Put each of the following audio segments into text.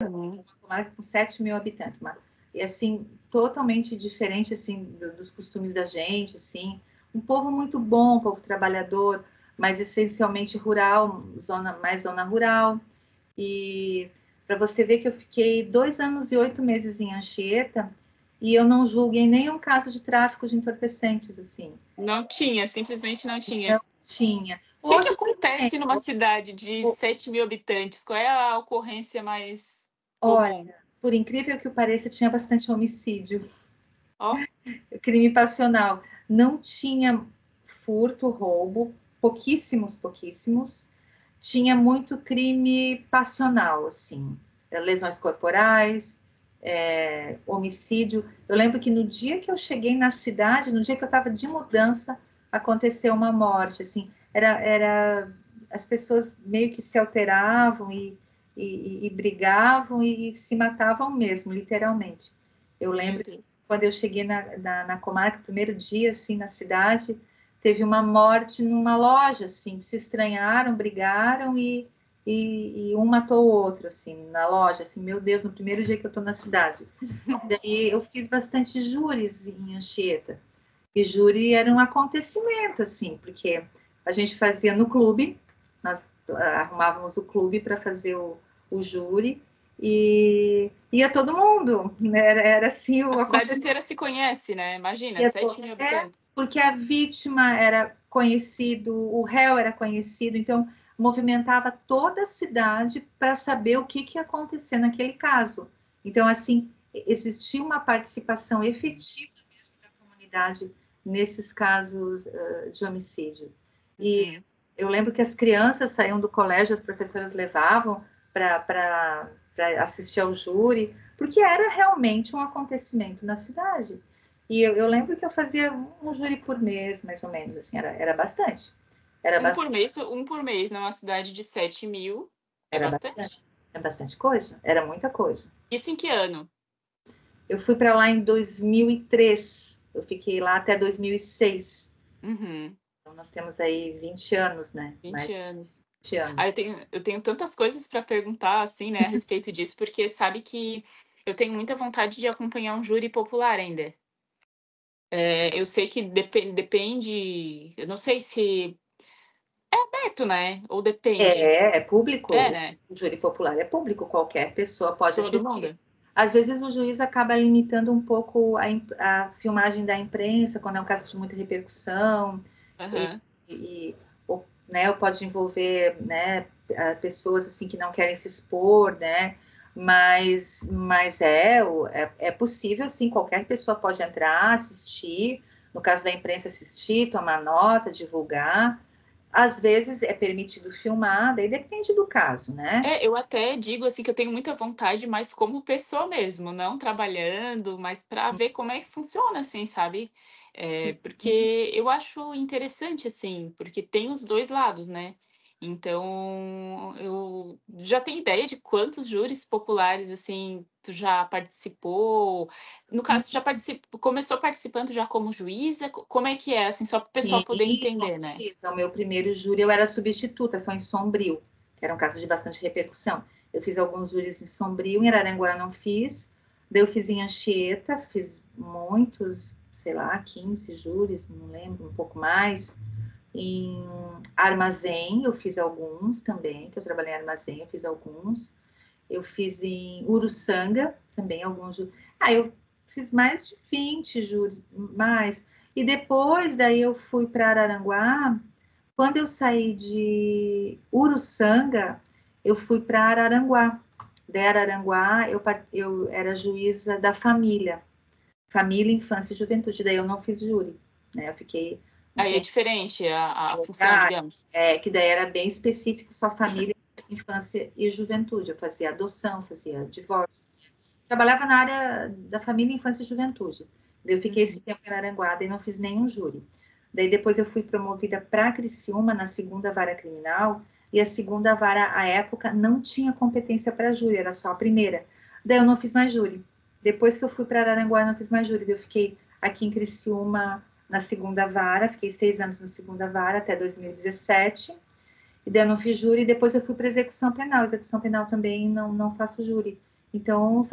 Uhum. uma comarca com 7 mil habitantes, e assim, totalmente diferente, assim, dos costumes da gente, assim, um povo muito bom, um povo trabalhador, mas essencialmente rural, mais zona rural, e para você ver que eu fiquei 2 anos e 8 meses em Anchieta, e eu não julguei nenhum caso de tráfico de entorpecentes, assim, Não tinha, simplesmente não não tinha. tinha. O que Hoje você tem, acontece numa cidade de 7 mil habitantes? Qual é a ocorrência mais olha, comum? por incrível que pareça, tinha bastante homicídio. Ó, Crime passional. Não tinha furto, roubo, pouquíssimos. Tinha muito crime passional, assim, lesões corporais, homicídio. Eu lembro que no dia que eu cheguei na cidade, no dia que eu estava de mudança, aconteceu uma morte, assim, as pessoas meio que se alteravam e brigavam e se matavam mesmo, literalmente. Eu meu lembro que Deus. quando eu cheguei na comarca, primeiro dia, assim, na cidade, teve uma morte numa loja, assim, se estranharam, brigaram e um matou o outro, assim, na loja, assim, meu Deus, no primeiro dia que eu tô na cidade. Daí eu fiz bastante júris em Anchieta, e júri era um acontecimento, assim, porque a gente fazia no clube, nós arrumávamos o clube para fazer o júri, e ia todo mundo, né? Era assim A o cidade acontecimento. inteira se conhece, né? Imagina, 7 mil habitantes. Porque a vítima era conhecido, o réu era conhecido, então movimentava toda a cidade para saber o que ia acontecer naquele caso. Então, assim, existia uma participação efetiva mesmo da comunidade nesses casos de homicídio. E Uhum. eu lembro que as crianças saíam do colégio, as professoras levavam para assistir ao júri, porque era realmente um acontecimento na cidade. E eu lembro que eu fazia um júri por mês, mais ou menos, assim, era bastante. Era bastante, Um por mês numa cidade de 7 mil é era bastante, bastante. é bastante coisa, era muita coisa. Isso em que ano? Eu fui para lá em 2003, eu fiquei lá até 2006. Uhum, Então nós temos aí 20 anos, né? Mais 20 anos. de 20 Ah, anos. eu tenho tantas coisas para perguntar, assim, né, a respeito disso, porque sabe que eu tenho muita vontade de acompanhar um júri popular ainda. Eu sei que depende, eu não sei se é aberto, né, ou depende. É público, É, né, o júri popular é público, qualquer pessoa pode todo mundo. assistir. Às vezes o juiz acaba limitando um pouco a filmagem da imprensa, quando é um caso de muita repercussão, e, Aham. né, ou pode envolver, né, pessoas assim que não querem se expor, né, mas é possível, sim, qualquer pessoa pode entrar, assistir, no caso da imprensa assistir, tomar nota, divulgar, às vezes é permitido filmar, daí depende do caso, né? Eu até digo, assim, que eu tenho muita vontade, mas como pessoa mesmo, não trabalhando, mas para ver como é que funciona, assim, sabe. Sim. Porque eu acho interessante, assim, porque tem os 2 lados, né. Então, eu já tenho ideia de quantos júris populares, assim, tu já participou? No caso, tu já começou participando já como juíza? Como é que é, assim, só para o pessoal Sim, poder como entender, né? juíza. O meu primeiro júri eu era substituta, foi em Sombrio, que era um caso de bastante repercussão. Eu fiz alguns júris em Sombrio, em Araranguá eu não fiz. Daí eu fiz em Anchieta, fiz muitos, sei lá, 15 júris, não lembro, um pouco mais. Em Armazém, eu fiz alguns também, que eu trabalhei em Armazém, eu fiz alguns. Eu fiz em Uruçanga, também alguns júris. Eu fiz mais de 20 júris, mais. E depois, daí eu fui para Araranguá. Quando eu saí de Uruçanga, eu fui para Araranguá. De Araranguá, eu era juíza da família, infância e juventude. Daí eu não fiz júri, né? Eu fiquei um Aí é tempo diferente a função, lugar, digamos. que daí era bem específico, só família, infância e juventude. Eu fazia adoção, fazia divórcio. Trabalhava na área da família, infância e juventude. Daí eu fiquei esse Uhum. tempo em Aranguá e não fiz nenhum júri. Daí depois eu fui promovida para Criciúma, na segunda vara criminal, e a segunda vara, à época, não tinha competência para júri, era só a primeira. Daí eu não fiz mais júri. Depois que eu fui para Araranguá, eu não fiz mais júri. Daí eu fiquei aqui em Criciúma na segunda vara, fiquei 6 anos na segunda vara, até 2017. e daí eu não fiz júri, e depois eu fui para execução penal. Execução penal também não faço júri. Então,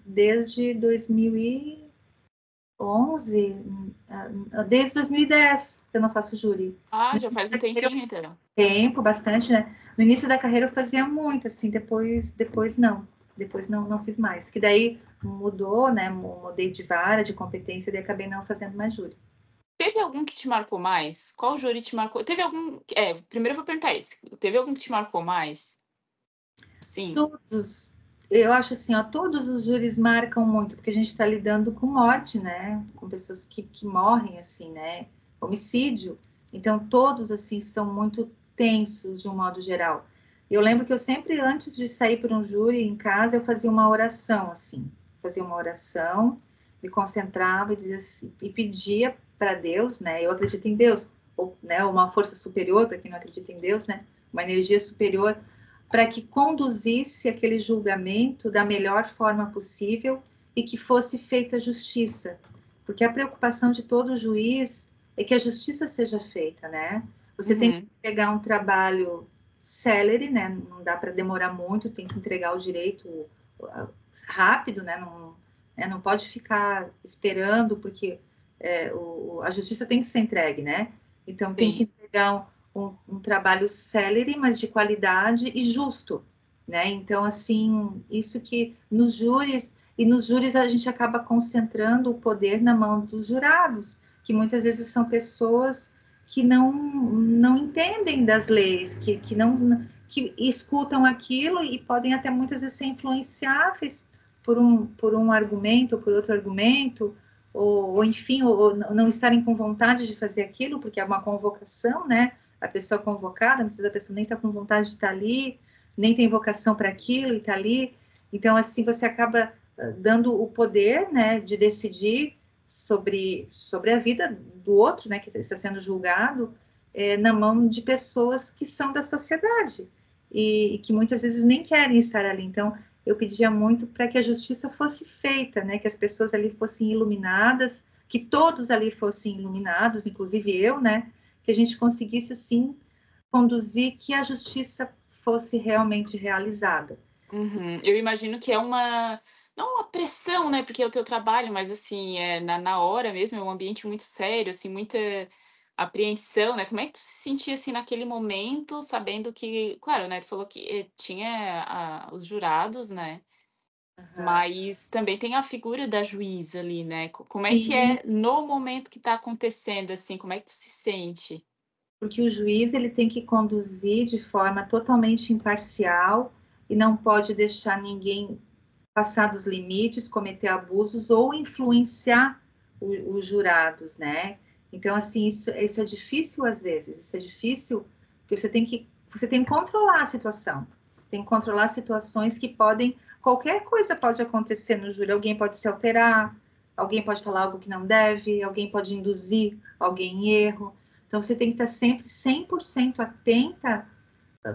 desde 2011, desde 2010 que eu não faço júri. Ah, No já início faz um da carreira, tempinho, então. tempo, bastante, né? No início da carreira eu fazia muito, assim, depois não. Depois não fiz mais. Que daí mudou, né? Mudei de vara, de competência, e acabei não fazendo mais júri. Teve algum que te marcou mais? Qual júri te marcou? Teve algum primeiro eu vou perguntar isso, teve algum que te marcou mais? Sim. Todos, eu acho assim, ó, todos os júris marcam muito, porque a gente está lidando com morte, né? Com pessoas que morrem, assim, né? Homicídio. Então, todos, assim, são muito tensos, de um modo geral. Eu lembro que eu sempre, antes de sair para um júri em casa, eu fazia uma oração, assim. Fazia uma oração, me concentrava e dizia assim, e pedia para Deus, né? Eu acredito em Deus, ou, né, uma força superior, para quem não acredita em Deus, né? Uma energia superior, para que conduzisse aquele julgamento da melhor forma possível e que fosse feita justiça. Porque a preocupação de todo juiz é que a justiça seja feita, né? Você tem que Uhum. pegar um trabalho célere, né? Não dá para demorar muito, tem que entregar o direito rápido, né? Não pode ficar esperando, porque a justiça tem que ser entregue, né? Então tem que Sim. entregar um trabalho célere, mas de qualidade e justo, né? Então, assim, isso que nos júris a gente acaba concentrando o poder na mão dos jurados, que muitas vezes são pessoas que não entendem das leis, que escutam aquilo e podem até muitas vezes ser influenciáveis por um argumento ou por outro argumento, ou enfim, ou não estarem com vontade de fazer aquilo, porque é uma convocação, né? A pessoa convocada, muitas vezes a pessoa nem está com vontade de estar ali, nem tem vocação para aquilo e está ali. Então, assim, você acaba dando o poder, né, de decidir sobre a vida do outro, né, que está sendo julgado, na mão de pessoas que são da sociedade e que muitas vezes nem querem estar ali. Então, eu pedia muito para que a justiça fosse feita, né, que as pessoas ali fossem iluminadas, que todos ali fossem iluminados, inclusive eu, né, que a gente conseguisse, assim, conduzir que a justiça fosse realmente realizada. Uhum. Eu imagino que é não uma pressão, né, porque é o teu trabalho, mas assim, na hora mesmo, é um ambiente muito sério, assim, muita apreensão, né. Como é que tu se sentia, assim, naquele momento, sabendo que claro, né, tu falou que, tinha os jurados, né, Uhum. mas também tem a figura da juíza ali, né. Como é que Sim, é no momento que tá acontecendo, assim, como é que tu se sente? porque o juiz ele tem que conduzir de forma totalmente imparcial e não pode deixar ninguém passar dos limites, cometer abusos ou influenciar os jurados, né? Então, assim, isso é difícil às vezes, isso é difícil, porque você tem que controlar a situação, tem que controlar situações que podem, qualquer coisa pode acontecer no júri, alguém pode se alterar, alguém pode falar algo que não deve, alguém pode induzir alguém em erro, então você tem que estar sempre 100% atenta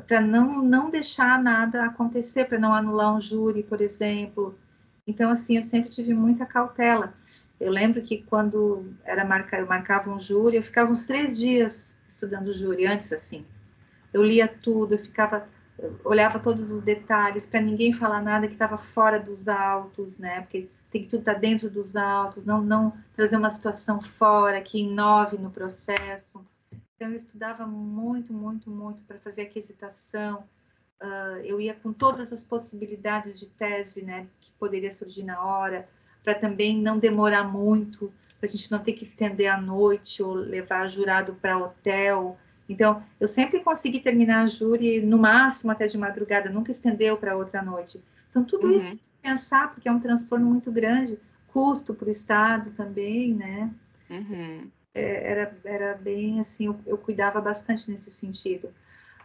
para não deixar nada acontecer, para não anular um júri, por exemplo. Então, assim, eu sempre tive muita cautela. Eu lembro que quando eu marcava um júri, eu ficava uns 3 dias estudando júri, antes, assim. Eu lia tudo, eu olhava todos os detalhes, para ninguém falar nada que estava fora dos autos, né? Porque tem que tudo estar dentro dos autos, não trazer uma situação fora que inove no processo. Então, eu estudava muito, muito, muito para fazer aquisitação. Eu ia com todas as possibilidades de tese, né, que poderia surgir na hora, para também não demorar muito, para a gente não ter que estender à noite ou levar jurado para hotel. Então, eu sempre consegui terminar a júri no máximo até de madrugada, nunca estendeu para outra noite. Então, tudo isso Uhum, pensar, porque é um transtorno muito grande, custo para o Estado também, né? uhum. Era bem assim, eu cuidava bastante nesse sentido.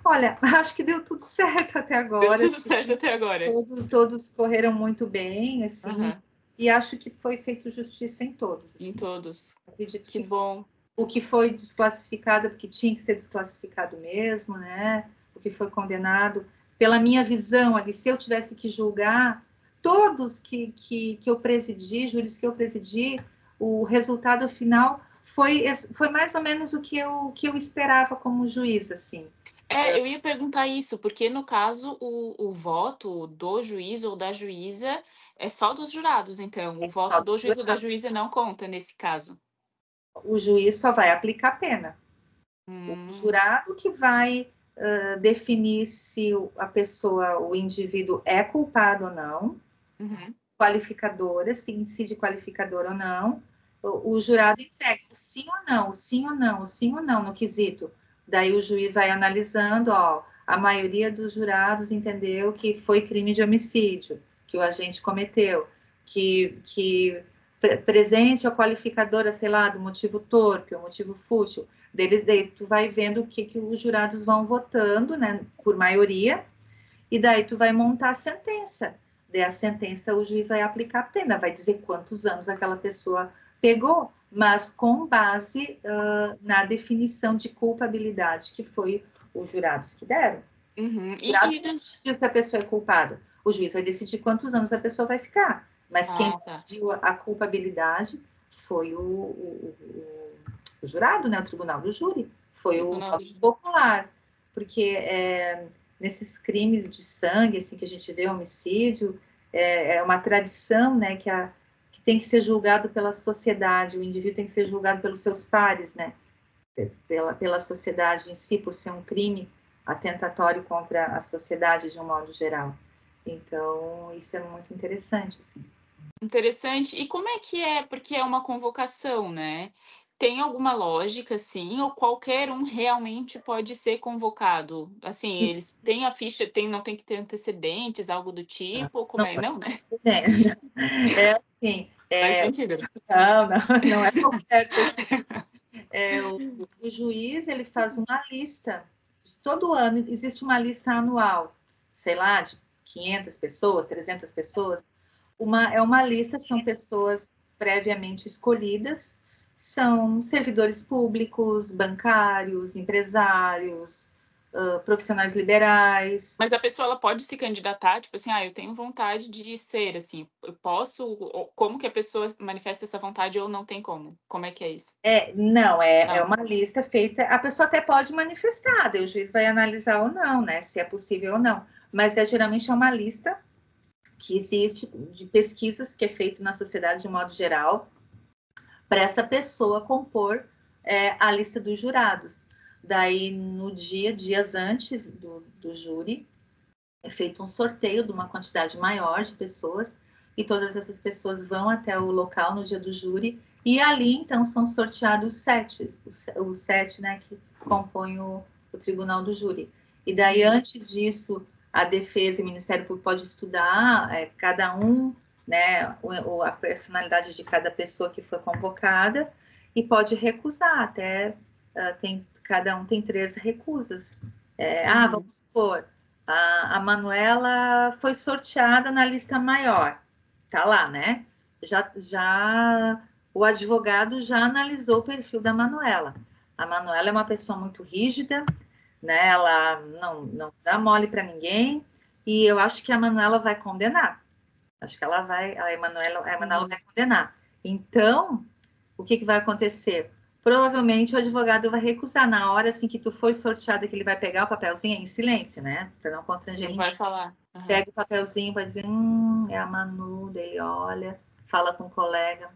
Olha, acho que deu tudo certo até Deu agora, tudo assim, certo até agora. todos correram muito bem, assim, Aham. e acho que foi feito justiça em todos, Em assim. todos. Acredito Que que bom. o que foi desclassificado, porque tinha que ser desclassificado mesmo, né? O que foi condenado, pela minha visão ali, se eu tivesse que julgar, todos que eu presidi, júris que eu presidi, o resultado final foi mais ou menos o que eu esperava como juiz, assim. Eu ia perguntar isso, porque no caso o voto do juiz ou da juíza é só dos jurados, então, o Só voto do do juiz ou da jurado. juíza não conta nesse caso? O juiz só vai aplicar a pena. O Hum, jurado que vai definir se a pessoa, o indivíduo é culpado ou não, uhum, qualificadora, se incide qualificador ou não, o jurado entrega o sim ou não, o sim ou não, o sim ou não no quesito. Daí o juiz vai analisando, ó, a maioria dos jurados entendeu que foi crime de homicídio, que o agente cometeu, que presente a qualificadora, sei lá, do motivo torpe, o motivo fútil. Daí tu vai vendo o que os jurados vão votando, né, por maioria, e daí tu vai montar a sentença. Daí a sentença o juiz vai aplicar a pena, vai dizer quantos anos aquela pessoa pegou, mas com base na definição de culpabilidade que foi os jurados que deram. uhum. O jurado não decidiu se a pessoa é culpada, o juiz vai decidir quantos anos a pessoa vai ficar, mas quem Ah, tá. decidiu a culpabilidade foi o jurado, né, o tribunal do júri, foi o Tribunal do voto Júri. popular, porque nesses crimes de sangue, assim, que a gente vê, homicídio, é uma tradição, né, que tem que ser julgado pela sociedade, o indivíduo tem que ser julgado pelos seus pares, né, pela sociedade em si, por ser um crime atentatório contra a sociedade de um modo geral. Então, isso é muito interessante, assim. Interessante. E como é que é? Porque é uma convocação, né. Tem alguma lógica, assim, ou qualquer um realmente pode ser convocado? Assim, eles têm a ficha, não tem que ter antecedentes, algo do tipo, ou como Não é? pode Não, ter né? incidente. É assim, Faz sentido. não, não, não é qualquer pessoa. O juiz ele faz uma lista. Todo ano existe uma lista anual, sei lá, de 500 pessoas, 300 pessoas. É uma lista, são pessoas previamente escolhidas, são servidores públicos, bancários, empresários, profissionais liberais. Mas a pessoa ela pode se candidatar, tipo assim: "Ah, eu tenho vontade de ser assim", eu posso ou como que a pessoa manifesta essa vontade ou não tem como? Como é que é isso? Não, é Não. uma lista feita. A pessoa até pode manifestar, daí o juiz vai analisar ou não, né? Se é possível ou não. Mas geralmente é uma lista que existe de pesquisas que é feito na sociedade de um modo geral para essa pessoa compor a lista dos jurados. Daí, no dias antes do júri, é feito um sorteio de uma quantidade maior de pessoas e todas essas pessoas vão até o local no dia do júri e ali, então, são sorteados os sete, né, que compõem o tribunal do júri. E daí, Uhum. antes disso, a defesa e o Ministério Público pode estudar cada um, né, a personalidade de cada pessoa que foi convocada e pode recusar, até cada um tem 3 recusas. Uhum. Vamos supor, a Manuela foi sorteada na lista maior, tá lá, né? Já o advogado já analisou o perfil da Manuela. A Manuela é uma pessoa muito rígida, né? Ela não dá mole para ninguém, e eu acho que a Manuela vai condenar. Acho que a Emanuela Uhum. vai condenar. Então, o que vai acontecer? Provavelmente o advogado vai recusar na hora assim que tu foi sorteado, que ele vai pegar o papelzinho em silêncio, né? Para não constranger Não vai ninguém. falar. Aham. Pega o papelzinho, vai dizer, é a Manu, dele olha, fala com o colega,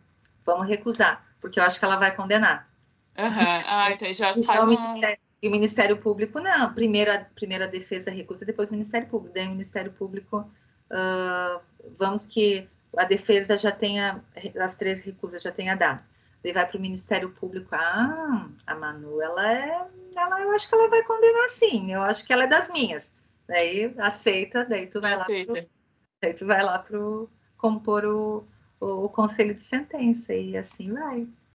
vamos recusar, porque eu acho que ela vai condenar. Aham. Ah, então já E já faz um o Ministério Público, não, primeiro a defesa recusa, depois o Ministério Público. Daí o Ministério Público, uh, vamos que a defesa já tenha, as 3 recusas já tenha dado. Daí vai para o Ministério Público, a Manu, eu acho que ela vai condenar sim, eu acho que ela é das minhas. Daí aceita, aceita. daí tu vai lá para compor o conselho de sentença e assim vai.